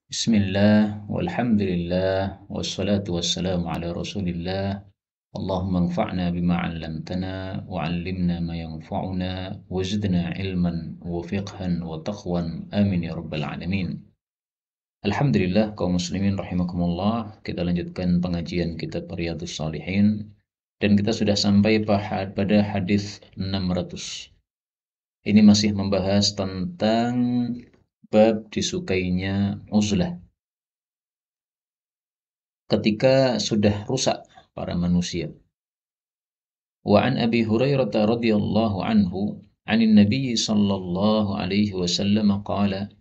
Bismillah, walhamdulillah, wassalatu wassalamu ala rasulillah. Allahumma anfa'na bima 'allamtana wa 'allimna ma yanfa'una wa zidna ilman wa fiqhan wa taqwan. Amin ya rabbal alamin. Alhamdulillah kaum muslimin rahimakumullah. Kita lanjutkan pengajian kitab Riyadhus Shalihin dan kita sudah sampai pada hadis 600. Ini masih membahas tentang bab disukainya uzlah ketika sudah rusak para manusia. Wa an Abi Hurairah radhiyallahu anhu 'anil Nabi sallallahu alaihi wasallam qala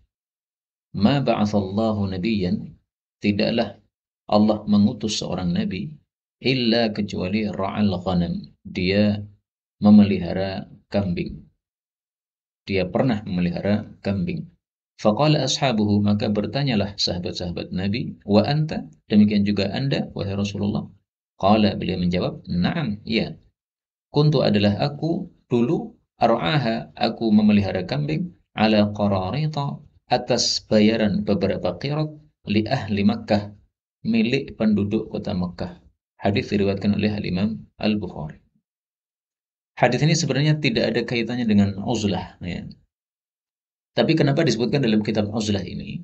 ma ba'athallahu nabiyyan, tidaklah Allah mengutus seorang nabi illa kecuali ra'al ghanam, dia memelihara kambing. Dia pernah memelihara kambing. Faqala ashabuhu, maka bertanyalah sahabat-sahabat Nabi, wa anta, demikian juga anda, wahai Rasulullah. Qala, beliau menjawab, na'am, ya. Kuntu adalah aku dulu, ar'aha, aku memelihara kambing, ala qararita, atas bayaran beberapa qirat, li ahli Makkah, milik penduduk kota Makkah. Hadis diriwayatkan oleh Al-Imam Al-Bukhari. Hadis ini sebenarnya tidak ada kaitannya dengan uzlah, ya. Tapi kenapa disebutkan dalam kitab uzlah ini?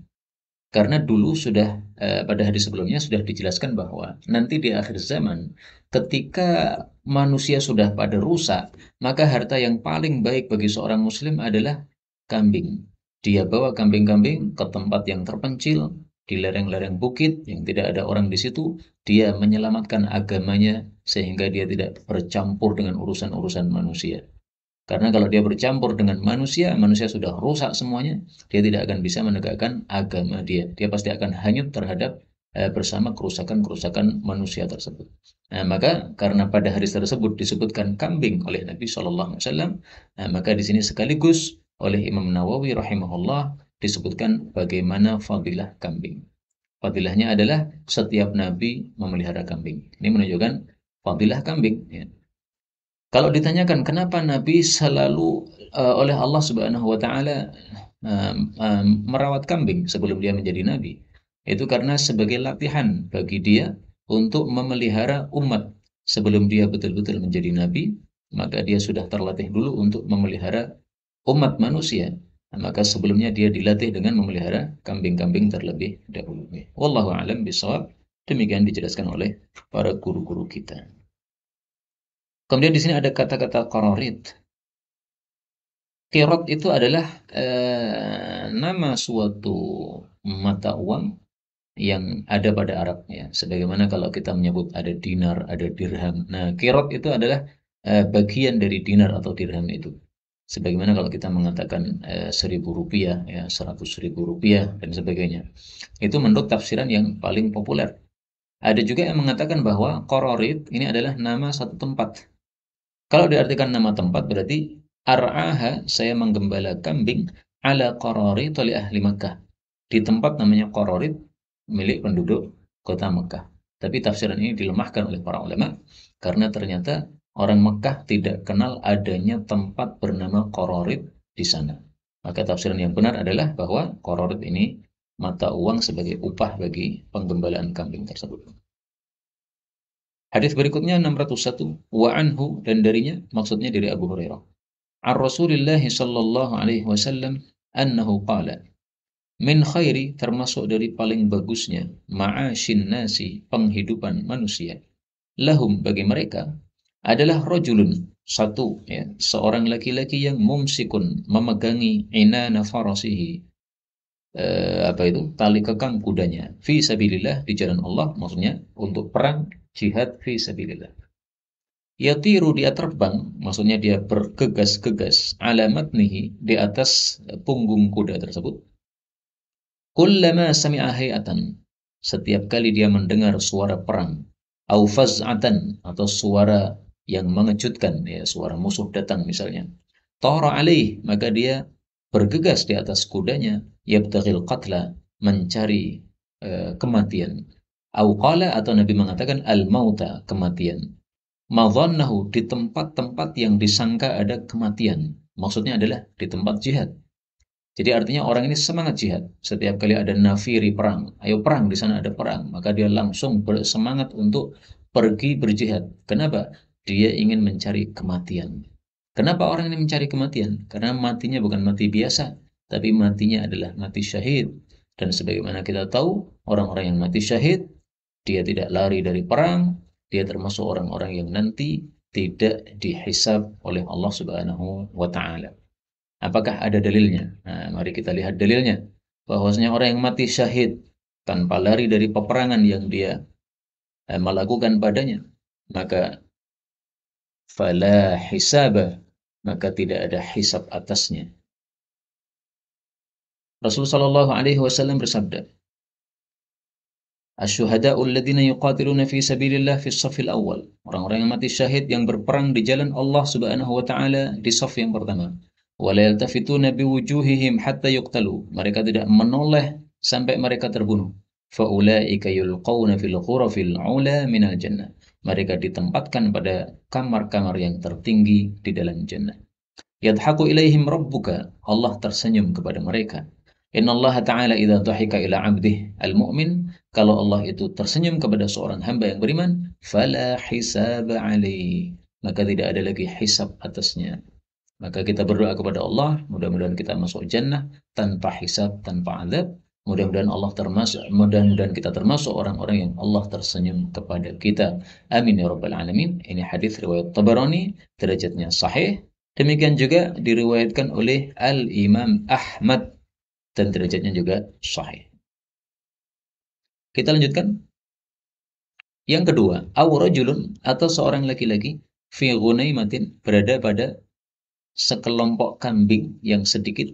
Karena dulu sudah pada hadis sebelumnya sudah dijelaskan bahwa nanti di akhir zaman ketika manusia sudah pada rusak, maka harta yang paling baik bagi seorang muslim adalah kambing. Dia bawa kambing-kambing ke tempat yang terpencil, di lereng-lereng bukit yang tidak ada orang di situ, dia menyelamatkan agamanya sehingga dia tidak bercampur dengan urusan-urusan manusia. Karena kalau dia bercampur dengan manusia, manusia sudah rusak semuanya, dia tidak akan bisa menegakkan agama dia. Dia pasti akan hanyut terhadap bersama kerusakan-kerusakan manusia tersebut. Nah, maka karena pada hadis tersebut disebutkan kambing oleh Nabi Shallallahu Alaihi Wasallam, maka di sini sekaligus oleh Imam Nawawi rahimahullah disebutkan bagaimana fadilah kambing. Fadilahnya adalah setiap Nabi memelihara kambing. Ini menunjukkan fadilah kambing. Ya. Kalau ditanyakan kenapa Nabi selalu oleh Allah Subhanahu wa taala merawat kambing sebelum dia menjadi nabi, itu karena sebagai latihan bagi dia untuk memelihara umat sebelum dia betul-betul menjadi nabi, maka dia sudah terlatih dulu untuk memelihara umat manusia. Nah, maka sebelumnya dia dilatih dengan memelihara kambing-kambing terlebih dahulu. Wallahu a'lam bishawab. Demikian dijelaskan oleh para guru-guru kita. Kemudian di sini ada kata-kata qararit. Qirat itu adalah nama suatu mata uang yang ada pada Arab, ya. Sebagaimana kalau kita menyebut ada dinar, ada dirham. Nah, qirat itu adalah bagian dari dinar atau dirham itu. Sebagaimana kalau kita mengatakan 1.000 rupiah, ya, 100.000 rupiah dan sebagainya. Itu menurut tafsiran yang paling populer. Ada juga yang mengatakan bahwa qararit ini adalah nama satu tempat. Kalau diartikan nama tempat berarti ar'aha, saya menggembala kambing ala qararit li ahli Makkah. Di tempat namanya qararit milik penduduk kota Makkah. Tapi tafsiran ini dilemahkan oleh para ulama karena ternyata orang Makkah tidak kenal adanya tempat bernama qararit di sana. Maka tafsiran yang benar adalah bahwa qararit ini mata uang sebagai upah bagi penggembalaan kambing tersebut. Hadis berikutnya 601, wa anhu, dan darinya, maksudnya dari Abu Hurairah. Ar Rasulillah sallallahu alaihi wasallam annahu qala, min khairi, termasuk dari paling bagusnya, ma'asyin nasi, penghidupan manusia, lahum, bagi mereka, adalah rajulun, satu, ya, seorang laki-laki yang mumsikun, memegangi inana farasihi, tali kekang kudanya, fi sabilillah, di jalan Allah, maksudnya untuk perang jihad fi sabilillah. Yatiru, dia terbang, maksudnya dia bergegas-gegas, ala matnihi, di atas punggung kuda tersebut. Kullama sami'a hayatan, setiap kali dia mendengar suara perang, au faz'atan, atau suara yang mengejutkan, ya, suara musuh datang misalnya, tara alaih, maka dia bergegas di atas kudanya, yabtaghil qatla, mencari kematian. Au qala, atau Nabi mengatakan al-mauta, kematian. Madhannahu, di tempat-tempat yang disangka ada kematian. Maksudnya adalah di tempat jihad. Jadi artinya orang ini semangat jihad. Setiap kali ada nafiri perang, ayo perang, di sana ada perang, maka dia langsung bersemangat untuk pergi berjihad. Kenapa? Dia ingin mencari kematian. Kenapa orang ini mencari kematian? Karena matinya bukan mati biasa, tapi matinya adalah mati syahid. Dan sebagaimana kita tahu, orang-orang yang mati syahid, dia tidak lari dari perang, dia termasuk orang-orang yang nanti tidak dihisab oleh Allah Subhanahu wa taala. Apakah ada dalilnya? Nah, mari kita lihat dalilnya. Bahwasanya orang yang mati syahid tanpa lari dari peperangan yang dia melakukan padanya, maka fala hisaba, maka tidak ada hisab atasnya. Rasulullah Shallallahu alaihi wasallam bersabda, "Asy-syuhada'u alladziina yuqatiluna fi sabilillah fi shaffil awwal." Orang-orang yang mati syahid yang berperang di jalan Allah Subhanahu wa taala di shaf yang pertama. Wa la yaltafituna biwujuhihim hatta yuqtalu. Mereka tidak menoleh sampai mereka terbunuh. Fa ulaika yulqauna fil ghurafil 'ula minal jannah. Mereka ditempatkan pada kamar-kamar yang tertinggi di dalam jannah. Yadhaku ilaihim rabbuka. Allah tersenyum kepada mereka. Inna Allah Ta'ala idza dhahika ila 'abdih al-mu'min, kalau Allah itu tersenyum kepada seorang hamba yang beriman, fala hisaba alaihi, maka tidak ada lagi hisab atasnya. Maka kita berdoa kepada Allah, mudah-mudahan kita masuk jannah tanpa hisab, tanpa azab. Mudah-mudahan Allah termasuk, mudah-mudahan kita termasuk orang-orang yang Allah tersenyum kepada kita. Amin ya rabbal alamin. Ini hadis riwayat Tabarani, derajatnya sahih. Demikian juga diriwayatkan oleh Al-Imam Ahmad dan derajatnya juga sahih. Kita lanjutkan. Yang kedua, aw rajulun, atau seorang laki-laki fi ghunaimatin, berada pada sekelompok kambing yang sedikit,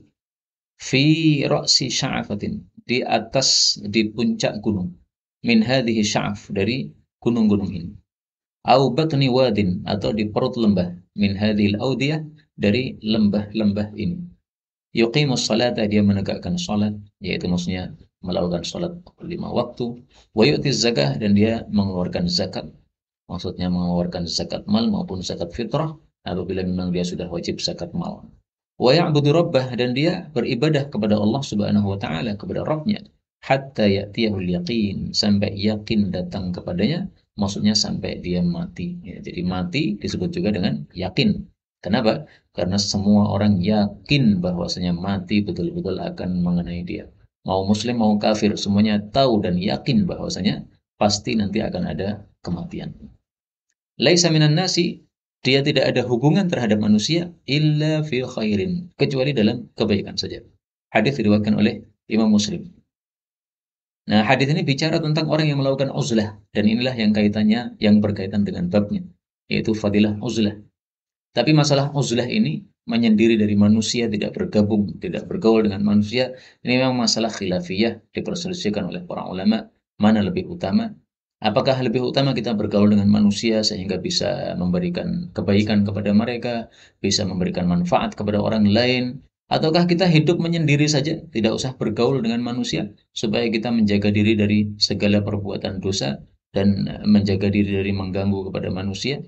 fi ra'si sya'afatin, di atas, di puncak gunung, min hadhihi sya'af, dari gunung-gunung ini, au batni wadin, atau di perut lembah, min hadhil audiyah, dari lembah-lembah ini. Yuqimus salata, dia menegakkan salat, yaitu maksudnya melakukan salat 5 waktu. Wa yu'tiz zakah, dan dia mengeluarkan zakat, maksudnya mengeluarkan zakat mal maupun zakat fitrah apabila memang dia sudah wajib zakat mal. Wa ya'budu rabbah, dan dia beribadah kepada Allah Subhanahu wa taala, kepada Rabbnya, hatta ya'tiyahul yaqin, sampai yakin datang kepadanya, maksudnya sampai dia mati. Ya, jadi mati disebut juga dengan yakin. Kenapa? Karena semua orang yakin bahwasanya mati betul-betul akan mengenai dia. Mau muslim, mau kafir, semuanya tahu dan yakin bahwasanya pasti nanti akan ada kematian. Laisa minan nasi, dia tidak ada hubungan terhadap manusia illa fi khairin, kecuali dalam kebaikan saja. Hadis diriwayatkan oleh Imam Muslim. Nah, hadis ini bicara tentang orang yang melakukan uzlah, dan inilah yang kaitannya, yang berkaitan dengan babnya, yaitu fadilah uzlah. Tapi masalah uzlah ini menyendiri dari manusia, tidak bergabung, tidak bergaul dengan manusia, ini memang masalah khilafiyah, diperselisihkan oleh para ulama, mana lebih utama. Apakah lebih utama kita bergaul dengan manusia sehingga bisa memberikan kebaikan kepada mereka, bisa memberikan manfaat kepada orang lain, ataukah kita hidup menyendiri saja, tidak usah bergaul dengan manusia, supaya kita menjaga diri dari segala perbuatan dosa dan menjaga diri dari mengganggu kepada manusia?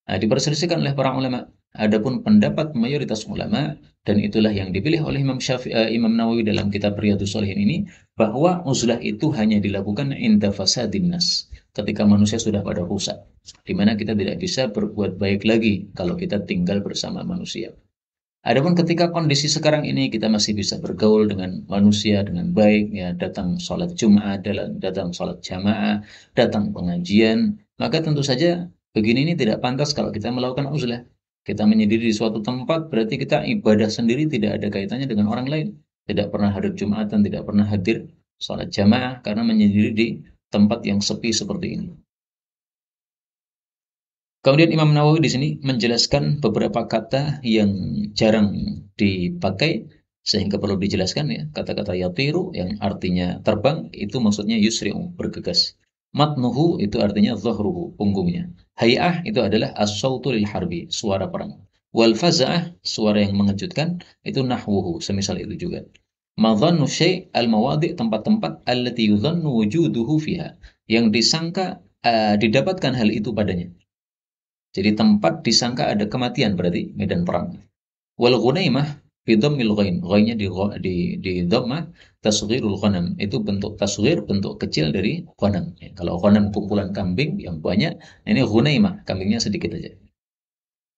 Nah, diperselisihkan oleh para ulama. Adapun pendapat mayoritas ulama, dan itulah yang dipilih oleh Imam Nawawi dalam kitab Riyadhus Shalihin ini, bahwa uzlah itu hanya dilakukan inda fasadin nas, ketika manusia sudah pada rusak, di mana kita tidak bisa berbuat baik lagi kalau kita tinggal bersama manusia. Adapun ketika kondisi sekarang ini kita masih bisa bergaul dengan manusia dengan baik, ya, datang sholat Jumat, datang sholat jamaah, datang pengajian, maka tentu saja begini ini tidak pantas kalau kita melakukan uzlah. Kita menyendiri di suatu tempat, berarti kita ibadah sendiri, tidak ada kaitannya dengan orang lain. Tidak pernah hadir Jumatan, tidak pernah hadir sholat jamaah, karena menyendiri di tempat yang sepi seperti ini. Kemudian Imam Nawawi di sini menjelaskan beberapa kata yang jarang dipakai sehingga perlu dijelaskan, ya. Kata-kata yatiru yang artinya terbang itu maksudnya yusri'u, bergegas. Matnuhu itu artinya dhahruhu, punggungnya. Hay'ah itu adalah as-sautu lil harbi, suara perang. Wal faza'ah, suara yang mengejutkan, itu nahwuhu, semisal itu juga. Madhannu syai' al-mawadi', tempat-tempat allati yudhannu wujuduhu fiha, yang disangka didapatkan hal itu padanya. Jadi tempat disangka ada kematian, berarti medan perang. Wal ghunaimah, Bidhammil ghain. Ghainnya di dhammah, tasghirul ghanam. Itu bentuk tasghir, bentuk kecil dari ghanam. Ya, kalau ghanam kumpulan kambing yang banyak, ini ghunaimah, kambingnya sedikit aja.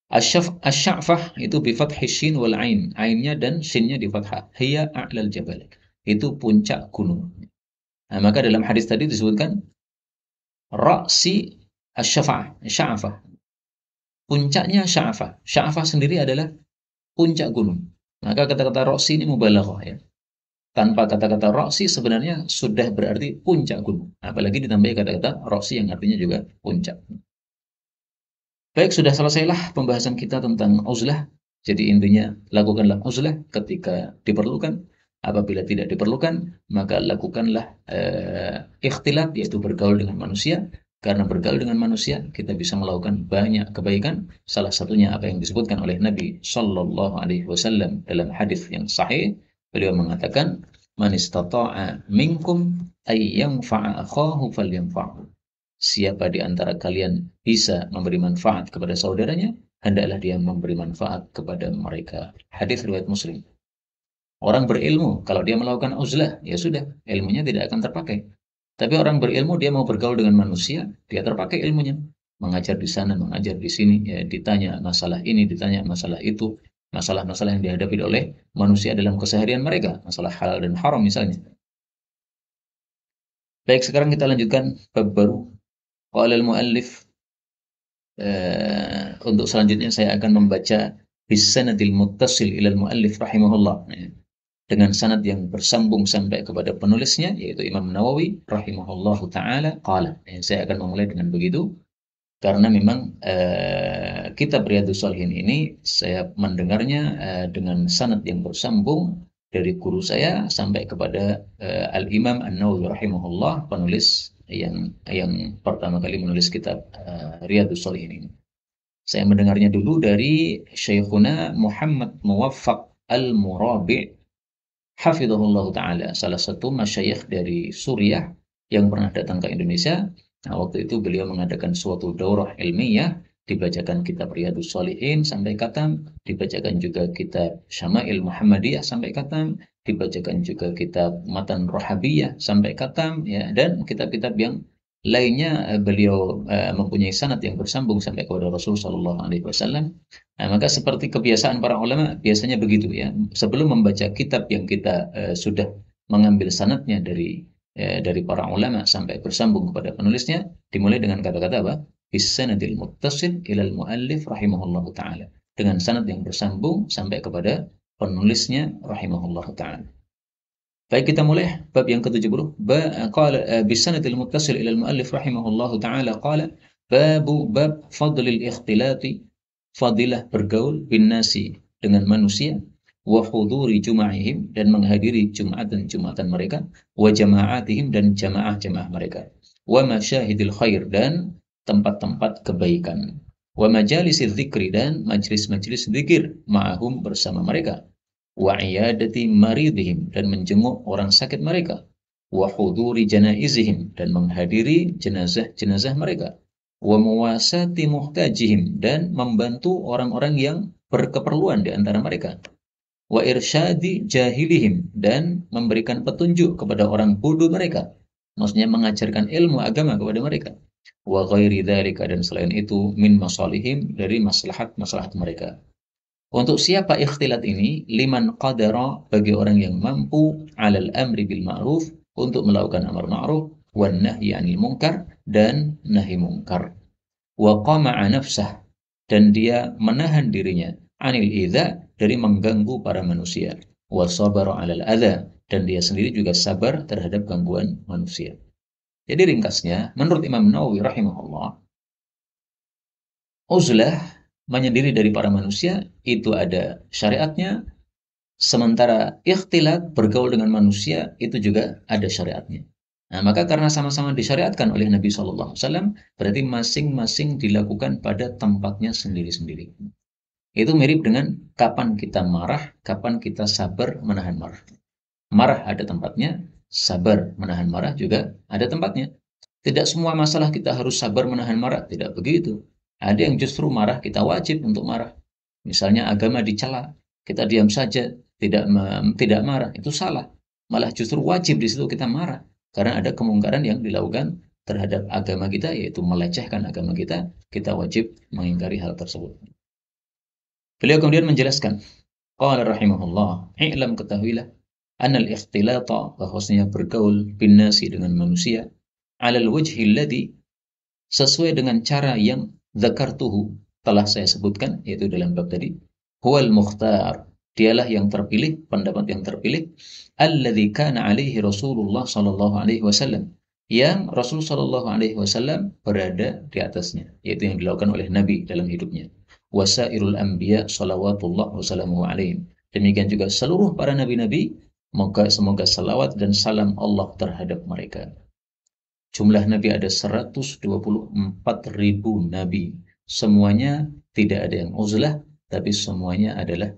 Asy'afah itu bi fathhi shin wal ain. Ainnya dan shinnya di fathah. Hiya a'lal jabal. Itu puncak gunung. Nah, maka dalam hadis tadi disebutkan ra'si asy'afah, sya'afah. Puncaknya sya'afah. Sya'afah sendiri adalah puncak gunung. Maka kata-kata ra'si ini mubalaghah ya. Tanpa kata-kata ra'si sebenarnya sudah berarti puncak gunung. Apalagi ditambah kata-kata ra'si yang artinya juga puncak. Baik, sudah selesailah pembahasan kita tentang uzlah. Jadi intinya, lakukanlah uzlah ketika diperlukan. Apabila tidak diperlukan, maka lakukanlah ikhtilat, yaitu bergaul dengan manusia. Karena bergaul dengan manusia, kita bisa melakukan banyak kebaikan. Salah satunya apa yang disebutkan oleh Nabi Sallallahu Alaihi Wasallam dalam hadis yang sahih. Beliau mengatakan, "Man istata'a minkum ay yanfa'a akhahu falyanfa'hu." Siapa di antara kalian bisa memberi manfaat kepada saudaranya, hendaklah dia memberi manfaat kepada mereka. Hadis riwayat Muslim. Orang berilmu, kalau dia melakukan uzlah, ya sudah, ilmunya tidak akan terpakai. Tapi orang berilmu, dia mau bergaul dengan manusia, dia terpakai ilmunya. Mengajar di sana, mengajar di sini, ya, ditanya masalah ini, ditanya masalah itu, masalah-masalah yang dihadapi oleh manusia dalam keseharian mereka, masalah halal dan haram misalnya. Baik, sekarang kita lanjutkan bab baru. Qala al-muallif, untuk selanjutnya saya akan membaca bisanadil muttasil ilal muallif rahimahullah, ya, dengan sanad yang bersambung sampai kepada penulisnya yaitu Imam Nawawi rahimahullahu taala qala. Ya, saya akan memulai dengan begitu karena memang kitab Riyadhus Shalihin ini saya mendengarnya dengan sanad yang bersambung dari guru saya sampai kepada Al-Imam An-Nawawi rahimahullah, penulis yang pertama kali menulis kitab Riyadhus Shalihin ini. Saya mendengarnya dulu dari Syekhuna Muhammad Muwaffaq Al-Murabi' hafizahullah ta'ala, salah satu masyayikh dari Suriah yang pernah datang ke Indonesia. Nah, waktu itu beliau mengadakan suatu daurah ilmiah, dibacakan kitab Riyadhus Shalihin sampai khatam, dibacakan juga kitab Syama'il Muhammadiyah sampai khatam, dibacakan juga kitab Matan Rohabiyah sampai khatam, ya, dan kitab-kitab yang lainnya. Beliau mempunyai sanad yang bersambung sampai kepada Rasulullah Shallallahu Alaihi Wasallam. Nah, maka seperti kebiasaan para ulama biasanya begitu ya. Sebelum membaca kitab yang kita sudah mengambil sanadnya dari para ulama sampai bersambung kepada penulisnya, dimulai dengan kata-kata apa? Bisanadil muttasil ilal muallif rahimahullahu taala. Dengan sanad yang bersambung sampai kepada penulisnya rahimahullahu taala. Baik, kita mulai bab yang ke-70. Qala bisanadil muttasil ilal muallif rahimahullahu taala qala bab fadlil ikhtilati, fadilah bergaul bin nasi dengan manusia, wa huduri juma'ihim dan menghadiri jumatan mereka, wa jama'atihim dan jamaah-jamaah mereka, wa masyahidil khair dan tempat-tempat kebaikan, wa majalisiz dzikri dan majlis-majlis zikir ma'ahum bersama mereka, wa iyadati maridihim dan menjenguk orang sakit mereka, wa huduri janaizihim dan menghadiri jenazah-jenazah mereka, wa muwasati muhtajihim dan membantu orang-orang yang berkeperluan di antara mereka, wa irsyadi jahilihim dan memberikan petunjuk kepada orang bodoh mereka, maksudnya mengajarkan ilmu agama kepada mereka, wa ghairi dzalika dan selain itu min masalihim dari maslahat-maslahat mereka. Untuk siapa ikhtilat ini? Liman qadara, bagi orang yang mampu, alal amri bil ma'ruf, untuk melakukan amar ma'ruf, wan nahyi 'anil munkar dan nahi munkar. Wa qama'a nafsah, dan dia menahan dirinya, 'anil idza, dari mengganggu para manusia. Wa sabara 'alal adza, dan dia sendiri juga sabar terhadap gangguan manusia. Jadi ringkasnya, menurut Imam Nawawi rahimahullah, uzlah menyendiri dari para manusia itu ada syariatnya, sementara ikhtilat bergaul dengan manusia itu juga ada syariatnya. Nah, maka karena sama-sama disyariatkan oleh Nabi SAW, berarti masing-masing dilakukan pada tempatnya sendiri-sendiri. Itu mirip dengan kapan kita marah, kapan kita sabar menahan marah. Marah ada tempatnya, sabar menahan marah juga ada tempatnya. Tidak semua masalah kita harus sabar menahan marah, tidak begitu. Ada yang justru marah, kita wajib untuk marah. Misalnya agama dicela, kita diam saja, tidak marah, itu salah. Malah justru wajib di situ kita marah karena ada kemungkaran yang dilakukan terhadap agama kita, yaitu melecehkan agama kita wajib mengingkari hal tersebut. Beliau kemudian menjelaskan, qala rahimahullah, i'lam, ketahuilah, anal ikhtilata, bahwasanya bergaul bin nasi, dengan manusia, alal wajhi alladhi, sesuai dengan cara yang dzakartuhu, telah saya sebutkan, yaitu dalam bab tadi, huwal mukhtar, dialah yang terpilih, pendapat yang terpilih, alladzi kana alaihi Rasulullah sallallahu alaihi wasallam, yang Rasul sallallahu alaihi wasallam berada di atasnya, yaitu yang dilakukan oleh Nabi dalam hidupnya. Wasairul anbiya salawatullah wassalamuhu alaihim. Demikian juga seluruh para nabi-nabi, semoga salawat dan salam Allah terhadap mereka. Jumlah nabi ada 124.000 nabi. Semuanya tidak ada yang uzlah, tapi semuanya adalah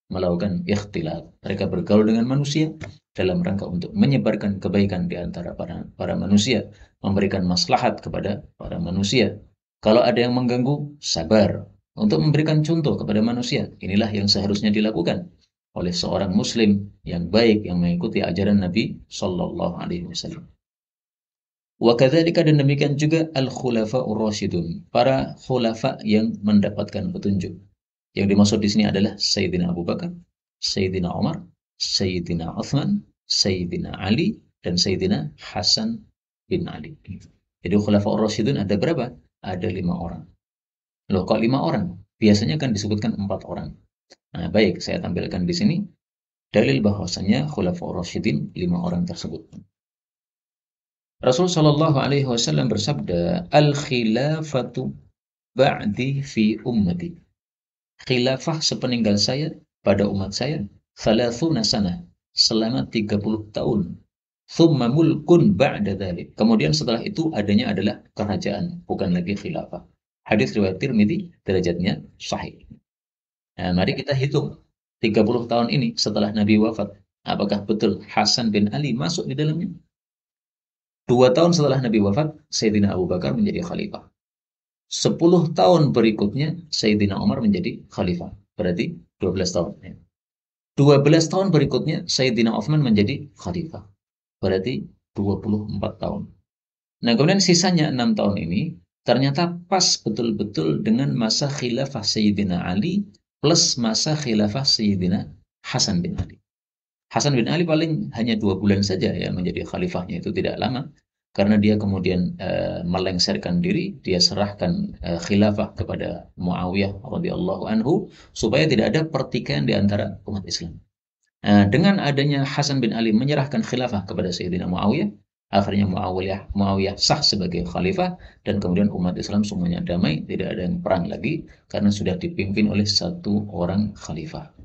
melakukan ikhtilat. Mereka bergaul dengan manusia dalam rangka untuk menyebarkan kebaikan di antara para manusia, memberikan maslahat kepada para manusia. Kalau ada yang mengganggu, sabar untuk memberikan contoh kepada manusia. Inilah yang seharusnya dilakukan oleh seorang muslim yang baik yang mengikuti ajaran Nabi sallallahu alaihi wasallam. Wa kadzalika, dan demikian juga al-khulafa'ur rasyidun, para khulafa yang mendapatkan petunjuk. Yang dimaksud di sini adalah Sayyidina Abu Bakar, Sayyidina Umar, Sayyidina Uthman, Sayyidina Ali, dan Sayyidina Hasan bin Ali. Jadi khulafaur rasyidun ada berapa? Ada 5 orang. Loh, kok 5 orang? Biasanya kan disebutkan 4 orang. Nah, baik, saya tampilkan di sini dalil bahwasanya khulafaur rasyidin 5 orang tersebut. Rasul sallallahu alaihi wasallam bersabda, al-khilafatu ba'di fi ummati. Khilafah sepeninggal saya pada umat saya, thalathuna sanah, selama 30 tahun. Thumma mulkun ba'da dzalik. Kemudian setelah itu adanya adalah kerajaan, bukan lagi khilafah. Hadis riwayat Tirmidzi, derajatnya sahih. Nah, mari kita hitung 30 tahun ini setelah Nabi wafat, apakah betul Hasan bin Ali masuk di dalamnya? 2 tahun setelah Nabi wafat, Sayyidina Abu Bakar menjadi khalifah. 10 tahun berikutnya Sayyidina Umar menjadi khalifah. Berarti 12 tahun. 12 tahun berikutnya Sayyidina Uthman menjadi khalifah. Berarti 24 tahun. Nah, kemudian sisanya 6 tahun ini ternyata pas betul-betul dengan masa khilafah Sayyidina Ali plus masa khilafah Sayyidina Hasan bin Ali. Hasan bin Ali paling hanya 2 bulan saja ya menjadi khalifahnya, itu tidak lama. Karena dia kemudian melengsarkan diri, dia serahkan khilafah kepada Muawiyah radhiyallahu anhu supaya tidak ada pertikaian di antara umat Islam. Dengan adanya Hasan bin Ali menyerahkan khilafah kepada Sayyidina Muawiyah, akhirnya Muawiyah sah sebagai khalifah, dan kemudian umat Islam semuanya damai, tidak ada yang perang lagi karena sudah dipimpin oleh satu orang khalifah.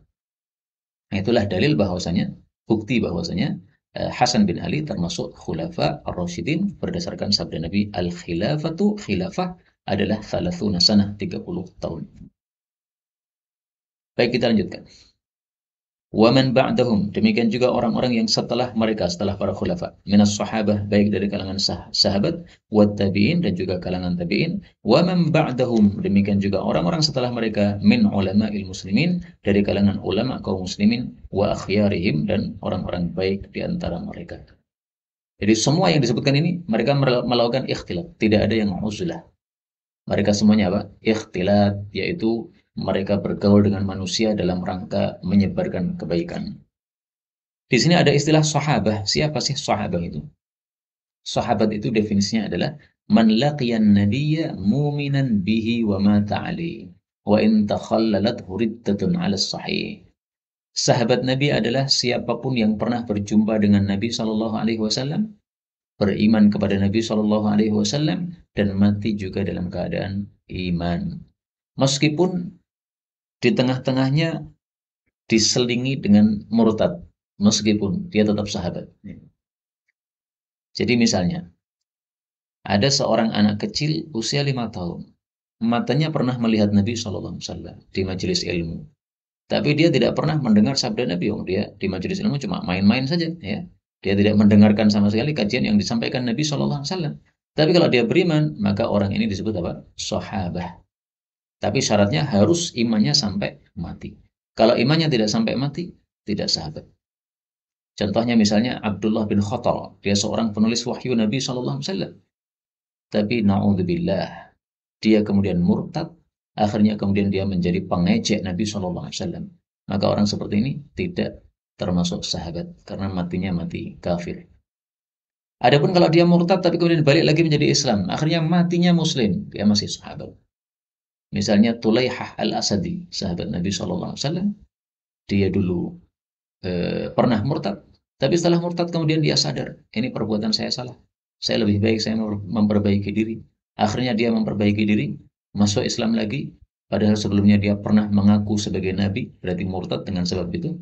Nah, itulah dalil bahwasanya, bukti bahwasanya Hasan bin Ali termasuk khulafa ar-rasyidin berdasarkan sabda Nabi, al-khilafatu, khilafah adalah thalathuna sanah, 30 tahun. Baik, kita lanjutkan. Wa man ba'dahum, demikian juga orang-orang yang setelah mereka, setelah para khulafa, minas sahabah, baik dari kalangan sahabat, wa tabi'in, dan juga kalangan tabi'in, wa man ba'dahum, demikian juga orang-orang setelah mereka, min ulama'il muslimin, dari kalangan ulama kaum muslimin, wa akhyarihim, dan orang-orang baik di antara mereka. Jadi semua yang disebutkan ini mereka melakukan ikhtilat, tidak ada yang uzlah. Mereka semuanya apa? Ikhtilat, yaitu mereka bergaul dengan manusia dalam rangka menyebarkan kebaikan. Di sini ada istilah sahabah. Siapa sih sahabah itu? Sahabat itu definisinya adalah man laqiyan nabiyya mu'minan bihi wa mata alaihi wa in takhallalat riddatun 'ala sahih. Sahabat Nabi adalah siapapun yang pernah berjumpa dengan Nabi sallallahu alaihi wasallam, beriman kepada Nabi sallallahu alaihi wasallam, dan mati juga dalam keadaan iman. Meskipun di tengah-tengahnya diselingi dengan murtad, meskipun dia tetap sahabat. Jadi misalnya, ada seorang anak kecil usia 5 tahun, matanya pernah melihat Nabi SAW di majelis ilmu. Tapi dia tidak pernah mendengar sabda Nabi, dia di majelis ilmu cuma main-main saja. Ya. Dia tidak mendengarkan sama sekali kajian yang disampaikan Nabi SAW. Tapi kalau dia beriman, maka orang ini disebut apa? Sahabah. Tapi syaratnya harus imannya sampai mati. Kalau imannya tidak sampai mati, tidak sahabat. Contohnya misalnya Abdullah bin Khattab, dia seorang penulis wahyu Nabi SAW. Tapi na'udzubillah, dia kemudian murtad, akhirnya kemudian dia menjadi pengejek Nabi SAW. Maka orang seperti ini tidak termasuk sahabat, karena matinya mati kafir. Adapun kalau dia murtad tapi kemudian balik lagi menjadi Islam, akhirnya matinya Muslim, dia masih sahabat. Misalnya Tulaihah al-Asadi, sahabat Nabi SAW, dia dulu pernah murtad, tapi setelah murtad kemudian dia sadar, ini perbuatan saya salah. Saya lebih baik saya memperbaiki diri. Akhirnya dia memperbaiki diri, masuk Islam lagi, padahal sebelumnya dia pernah mengaku sebagai nabi, berarti murtad dengan sebab itu.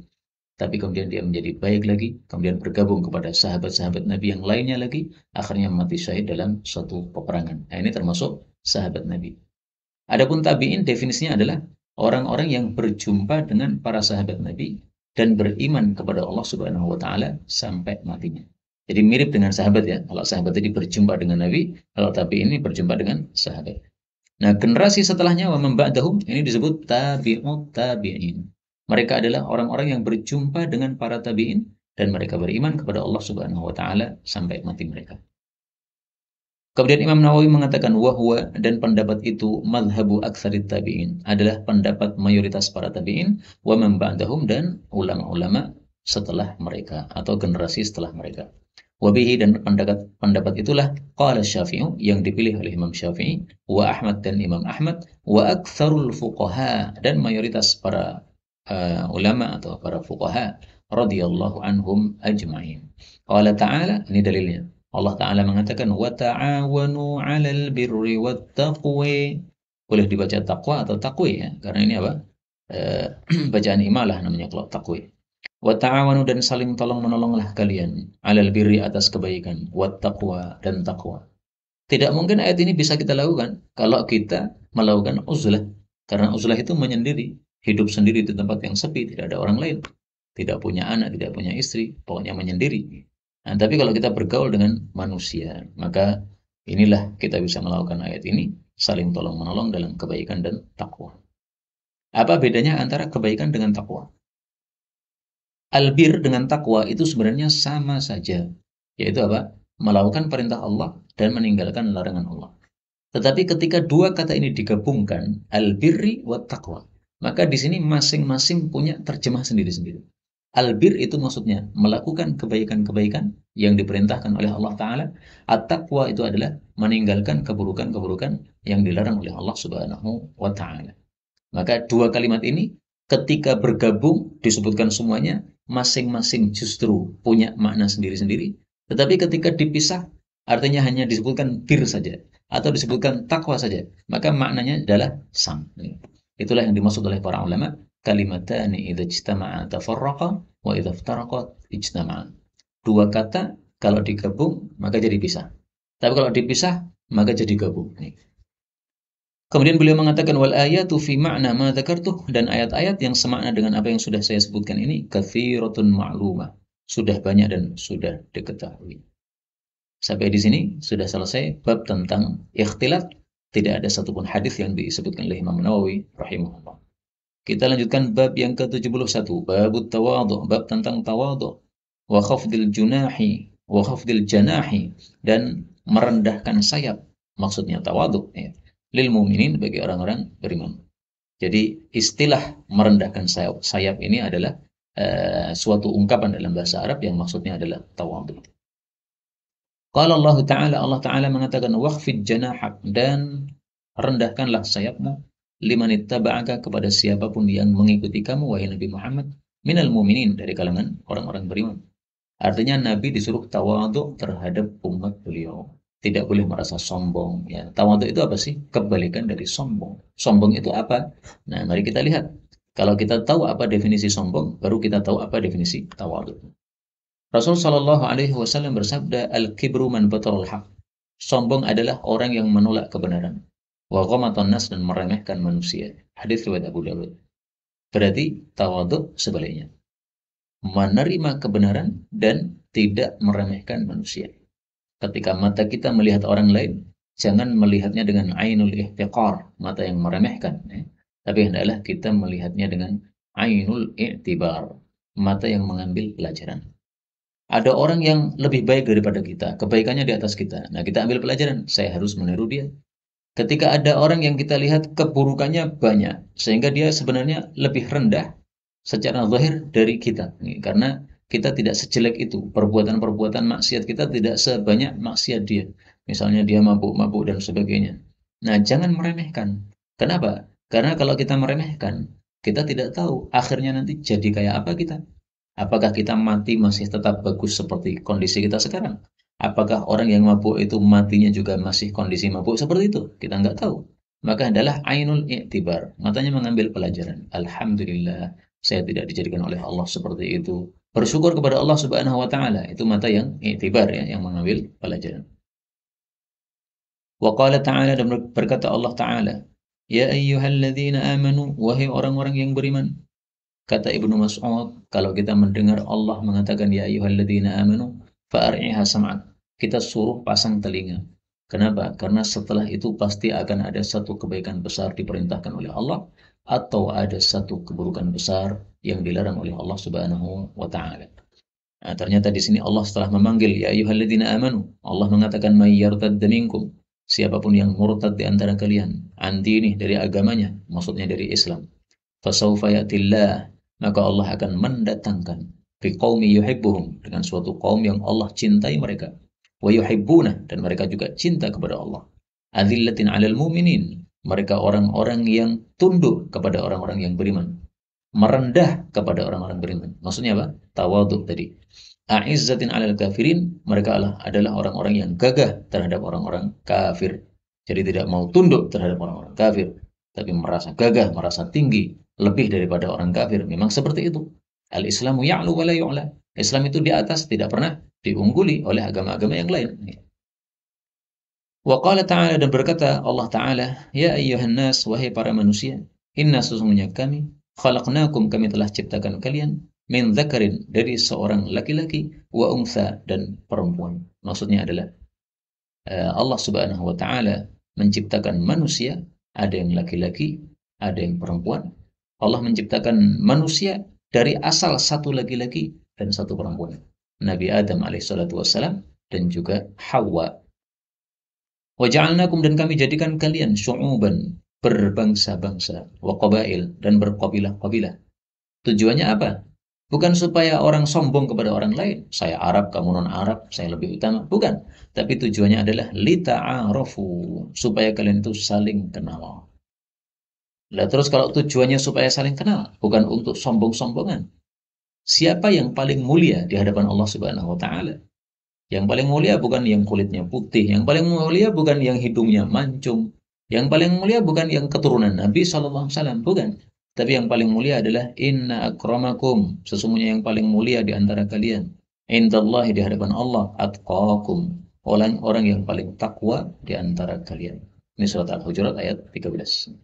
Tapi kemudian dia menjadi baik lagi, kemudian bergabung kepada sahabat-sahabat Nabi yang lainnya lagi, akhirnya mati syahid dalam suatu peperangan. Nah, ini termasuk sahabat Nabi. Adapun tabi'in definisinya adalah orang-orang yang berjumpa dengan para sahabat Nabi dan beriman kepada Allah Subhanahu wa taala sampai matinya. Jadi mirip dengan sahabat ya. Kalau sahabat tadi berjumpa dengan Nabi, kalau tabi'in ini berjumpa dengan sahabat. Nah, generasi setelahnya wa man ba'dahum ini disebut tabi'ut tabi'in. Mereka adalah orang-orang yang berjumpa dengan para tabi'in dan mereka beriman kepada Allah Subhanahu wa taala sampai mati mereka. Kemudian Imam Nawawi mengatakan wahwa, dan pendapat itu madhabu aktsarit tabi'in, adalah pendapat mayoritas para tabi'in, wa man ba'dahum, dan ulama-ulama setelah mereka atau generasi setelah mereka. Wabihi, dan pendapat itulah qala Syafi'i, yang dipilih oleh Imam Syafi'i, wa Ahmad, dan Imam Ahmad, wa aktsarul fuqaha, dan mayoritas para ulama atau para fuqaha radhiyallahu anhum ajma'in. Qala ta'ala, ini dalilnya. Allah Ta'ala mengatakan wa ta'awanu 'alal birri wat taqwa. Boleh dibaca taqwa atau taqwi ya, karena ini apa? Bacaan imalah namanya kalau taqwi. Wa ta'awanu, dan saling tolong-menolonglah kalian 'alal birri, atas kebaikan, wat taqwa, dan taqwa. Tidak mungkin ayat ini bisa kita lakukan kalau kita melakukan uzlah. Karena uzlah itu menyendiri, hidup sendiri di tempat yang sepi, tidak ada orang lain, tidak punya anak, tidak punya istri, pokoknya menyendiri. Nah, tapi kalau kita bergaul dengan manusia, maka inilah kita bisa melakukan ayat ini, saling tolong-menolong dalam kebaikan dan takwa. Apa bedanya antara kebaikan dengan takwa? Albir dengan takwa itu sebenarnya sama saja, yaitu apa? Melakukan perintah Allah dan meninggalkan larangan Allah. Tetapi ketika dua kata ini digabungkan, albirri wa taqwa, maka di sini masing-masing punya terjemah sendiri-sendiri. Albir itu maksudnya melakukan kebaikan-kebaikan yang diperintahkan oleh Allah Ta'ala. At-taqwa itu adalah meninggalkan keburukan-keburukan yang dilarang oleh Allah Subhanahu wa Ta'ala. Maka dua kalimat ini ketika bergabung disebutkan semuanya, masing-masing justru punya makna sendiri-sendiri. Tetapi ketika dipisah, artinya hanya disebutkan bir saja atau disebutkan takwa saja, maka maknanya adalah sama. Itulah yang dimaksud oleh para ulama, kalimatani idza ijtama'a tafarraqa wa idza iftaraqa ijtama'a. Dua kata kalau digabung maka jadi pisah. Tapi kalau dipisah maka jadi gabung. Kemudian beliau mengatakan wal ayatu fi ma'na ma dzakartuh, dan ayat-ayat yang semakna dengan apa yang sudah saya sebutkan ini katsiratun ma'lumah, sudah banyak dan sudah diketahui. Sampai di sini sudah selesai bab tentang ikhtilat. Tidak ada satupun hadis yang disebutkan oleh Imam Nawawi rahimahullah. Kita lanjutkan bab yang ke-71, babut tawadhu, bab tentang tawadhu, wa khafdil junahi, wa khafdil janahi, dan merendahkan sayap. Maksudnya tawadhu ya, lil mu'minin, bagi orang-orang beriman. Jadi istilah merendahkan sayap ini adalah suatu ungkapan dalam bahasa Arab yang maksudnya adalah tawadhu. Qala Allah Ta'ala, Allah Ta'ala mengatakan waqfid janahak, dan rendahkanlah sayapmu, liman ittaba'aka, kepada siapapun yang mengikuti kamu wahai Nabi Muhammad, minal mu'minin, dari kalangan orang-orang beriman. Artinya Nabi disuruh tawadhu terhadap umat beliau. Tidak boleh merasa sombong ya. Tawadhu itu apa sih? Kebalikan dari sombong. Sombong itu apa? Nah, mari kita lihat. Kalau kita tahu apa definisi sombong, baru kita tahu apa definisi tawadhu. Rasul Shallallahu Alaihi Wasallam bersabda, al-kibru man batarul haq. Sombong adalah orang yang menolak kebenaran. Wa ghamaton nas, dan meremehkan manusia. Hadis riwayat Abu Dawud. Berarti tawadhu sebaliknya, menerima kebenaran dan tidak meremehkan manusia. Ketika mata kita melihat orang lain, jangan melihatnya dengan ainul ihtiqar, mata yang meremehkan. Tapi hendaklah kita melihatnya dengan ainul i'tibar, mata yang mengambil pelajaran. Ada orang yang lebih baik daripada kita, kebaikannya di atas kita. Nah, kita ambil pelajaran, saya harus meniru dia. Ketika ada orang yang kita lihat keburukannya banyak, sehingga dia sebenarnya lebih rendah secara zahir dari kita. Karena kita tidak sejelek itu. Perbuatan-perbuatan maksiat kita tidak sebanyak maksiat dia. Misalnya dia mabuk-mabuk dan sebagainya. Nah, jangan meremehkan. Kenapa? Karena kalau kita meremehkan, kita tidak tahu akhirnya nanti jadi kayak apa kita. Apakah kita mati masih tetap bagus seperti kondisi kita sekarang? Apakah orang yang mabuk itu matinya juga masih kondisi mabuk seperti itu? Kita nggak tahu. Maka adalah ainul i'tibar. Matanya mengambil pelajaran. Alhamdulillah, saya tidak dijadikan oleh Allah seperti itu. Bersyukur kepada Allah Subhanahu wa taala. Itu mata yang i'tibar ya, yang mengambil pelajaran. Wa qala ta'ala, dan berkata Allah taala, "Ya ayyuhalladzina amanu, wahai orang-orang yang beriman." Kata Ibnu Mas'ud, kalau kita mendengar Allah mengatakan ya ayyuhalladzina amanu fa'ar'iha sam'ak, kita suruh pasang telinga. Kenapa? Karena setelah itu pasti akan ada satu kebaikan besar diperintahkan oleh Allah atau ada satu keburukan besar yang dilarang oleh Allah Subhanahu wa taala. Nah, ternyata di sini Allah setelah memanggil ya ayyuhalladzina amanu, Allah mengatakan may yartadda minkum, siapapun yang murtad di antara kalian, an dinih, dari agamanya, maksudnya dari Islam. Fasawfa ya'tillah, maka Allah akan mendatangkan biqaumi yuhibbuhum, dengan suatu kaum yang Allah cintai mereka, wa yuhibbuna, dan mereka juga cinta kepada Allah. Adzillatin 'alal mu'minin, mereka orang-orang yang tunduk kepada orang-orang yang beriman, merendah kepada orang-orang beriman. Maksudnya apa? Tawadhu tadi. A'izzatin 'alal kafirin, mereka adalah orang-orang yang gagah terhadap orang-orang kafir. Jadi tidak mau tunduk terhadap orang-orang kafir, tapi merasa gagah, merasa tinggi, lebih daripada orang kafir. Memang seperti itu. Al-Islamu ya'lu wa la yu'la. Islam itu di atas, tidak pernah diungguli oleh agama-agama yang lain. Wa qala ta'ala, dan berkata Allah Ta'ala, ya ayyuhan nas, wahai para manusia, inna, sesungguhnya kami, khalaqnakum, kami telah ciptakan kalian, min dzakarin, dari seorang laki-laki, wa untha, dan perempuan. Maksudnya adalah Allah Subhanahu wa taala menciptakan manusia, ada yang laki-laki, ada yang perempuan. Allah menciptakan manusia dari asal satu laki-laki dan satu perempuan. Nabi Adam alaihissalatu wassalam dan juga Hawa. Wa ja'alnakum, dan kami jadikan kalian syu'uban, berbangsa-bangsa, wa qabail, dan berkabilah-kabilah. Tujuannya apa? Bukan supaya orang sombong kepada orang lain. Saya Arab, kamu non-Arab, saya lebih utama. Bukan. Tapi tujuannya adalah lita'arafu, supaya kalian itu saling kenal. Lah terus kalau tujuannya supaya saling kenal, bukan untuk sombong-sombongan. Siapa yang paling mulia di hadapan Allah Subhanahu wa taala? Yang paling mulia bukan yang kulitnya putih, yang paling mulia bukan yang hidungnya mancung, yang paling mulia bukan yang keturunan Nabi SAW, bukan. Tapi yang paling mulia adalah inna akramakum, sesungguhnya yang paling mulia di antara kalian, indallahi, di hadapan Allah, atqakum, orang-orang yang paling takwa di antara kalian. Ini surat Al-Hujurat ayat 13.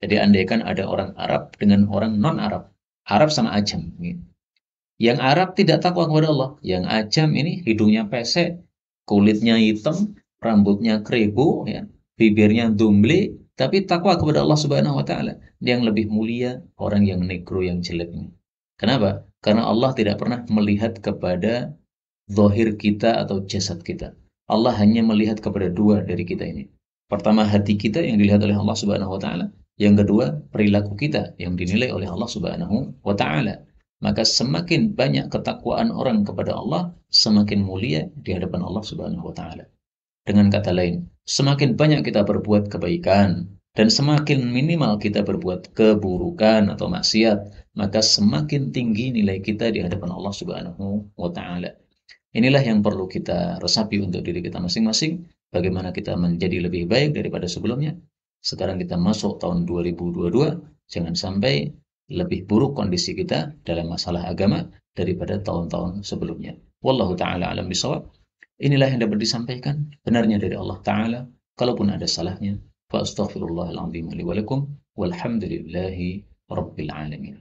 Jadi andaikan ada orang Arab dengan orang non-Arab, Arab sama Ajam, gitu. Yang Arab tidak takwa kepada Allah, yang Ajam ini hidungnya pesek, kulitnya hitam, rambutnya keribu, ya, bibirnya dumble, tapi takwa kepada Allah Subhanahu wa taala. Yang lebih mulia orang yang negro, yang jelek ini. Kenapa? Karena Allah tidak pernah melihat kepada zahir kita atau jasad kita. Allah hanya melihat kepada dua dari kita ini. Pertama, hati kita yang dilihat oleh Allah Subhanahu wa taala. Yang kedua, perilaku kita yang dinilai oleh Allah Subhanahu wa taala. Maka semakin banyak ketakwaan orang kepada Allah, semakin mulia di hadapan Allah Subhanahu wa taala. Dengan kata lain, semakin banyak kita berbuat kebaikan dan semakin minimal kita berbuat keburukan atau maksiat, maka semakin tinggi nilai kita di hadapan Allah Subhanahu wa taala. Inilah yang perlu kita resapi untuk diri kita masing-masing, bagaimana kita menjadi lebih baik daripada sebelumnya. Sekarang kita masuk tahun 2022, jangan sampai lebih buruk kondisi kita dalam masalah agama daripada tahun-tahun sebelumnya. Wallahu ta'ala alam bisawab. Inilah yang dapat disampaikan, benarnya dari Allah Ta'ala. Kalaupun ada salahnya, fa astaghfirullahaladzim li wa lakum, walhamdulillahi rabbil alamin.